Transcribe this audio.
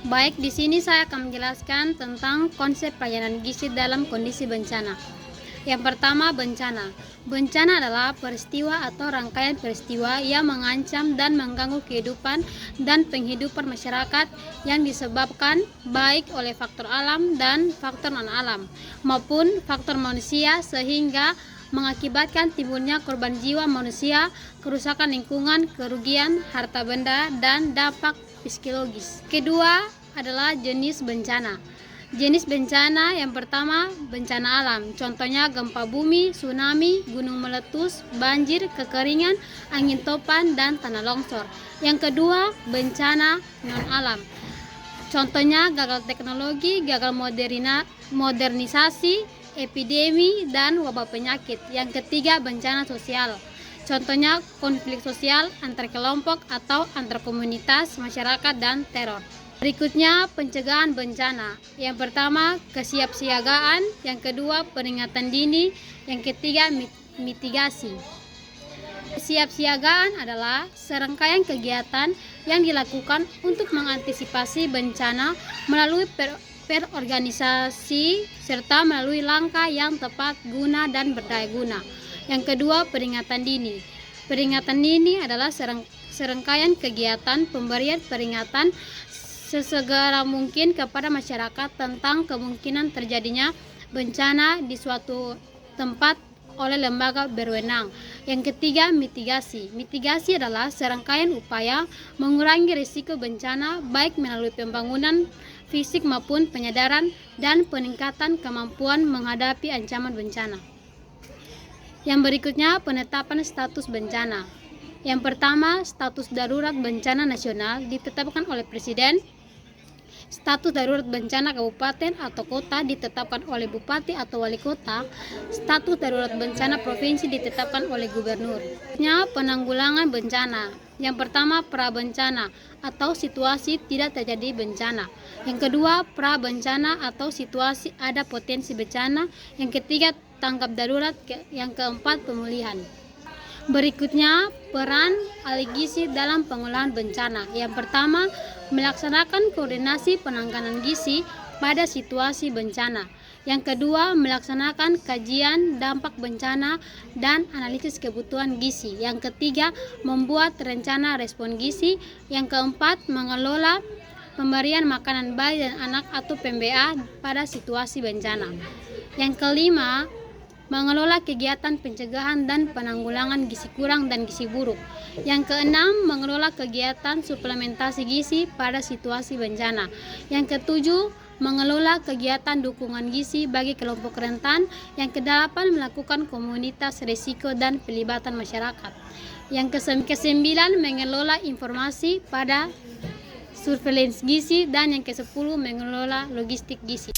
Baik, di sini saya akan menjelaskan tentang konsep pelayanan gizi dalam kondisi bencana. Yang pertama, bencana. Bencana adalah peristiwa atau rangkaian peristiwa yang mengancam dan mengganggu kehidupan dan penghidupan masyarakat yang disebabkan baik oleh faktor alam dan faktor non-alam maupun faktor manusia sehingga mengakibatkan timbulnya korban jiwa manusia, kerusakan lingkungan, kerugian harta benda, dan dampak psikologis. Kedua adalah jenis bencana. Jenis bencana yang pertama, bencana alam. Contohnya gempa bumi, tsunami, gunung meletus, banjir, kekeringan, angin topan, dan tanah longsor. Yang kedua, bencana non-alam. Contohnya gagal teknologi, gagal modernisasi, epidemi, dan wabah penyakit. Yang ketiga, bencana sosial. Contohnya konflik sosial antar kelompok atau antar komunitas, masyarakat, dan teror. Berikutnya, pencegahan bencana. Yang pertama, kesiapsiagaan. Yang kedua, peringatan dini. Yang ketiga, mitigasi. Kesiapsiagaan adalah serangkaian kegiatan yang dilakukan untuk mengantisipasi bencana melalui perorganisasi serta melalui langkah yang tepat guna dan berdaya guna. Yang kedua, peringatan dini. Peringatan dini adalah serangkaian kegiatan pemberian peringatan sesegera mungkin kepada masyarakat tentang kemungkinan terjadinya bencana di suatu tempat oleh lembaga berwenang. Yang ketiga, mitigasi. Mitigasi adalah serangkaian upaya mengurangi risiko bencana baik melalui pembangunan fisik maupun penyadaran dan peningkatan kemampuan menghadapi ancaman bencana. Yang berikutnya, penetapan status bencana. Yang pertama, status darurat bencana nasional ditetapkan oleh Presiden. Status darurat bencana kabupaten atau kota ditetapkan oleh bupati atau wali kota. Status darurat bencana provinsi ditetapkan oleh gubernur. Penanggulangan bencana. Yang pertama, prabencana atau situasi tidak terjadi bencana. Yang kedua, prabencana atau situasi ada potensi bencana. Yang ketiga, tanggap darurat. Yang keempat, pemulihan. Berikutnya, peran ahli gizi dalam pengolahan bencana. Yang pertama, melaksanakan koordinasi penanganan gizi pada situasi bencana. Yang kedua, melaksanakan kajian dampak bencana dan analisis kebutuhan gizi. Yang ketiga, membuat rencana respon gizi. Yang keempat, mengelola pemberian makanan bayi dan anak atau PMBA pada situasi bencana. Yang kelima, mengelola kegiatan pencegahan dan penanggulangan gizi kurang dan gizi buruk. Yang keenam, mengelola kegiatan suplementasi gizi pada situasi bencana. Yang ketujuh, mengelola kegiatan dukungan gizi bagi kelompok rentan. Yang kedelapan, melakukan komunitas risiko dan pelibatan masyarakat. Yang kesembilan, mengelola informasi pada surveillance gizi. Dan yang ke-10, mengelola logistik gizi.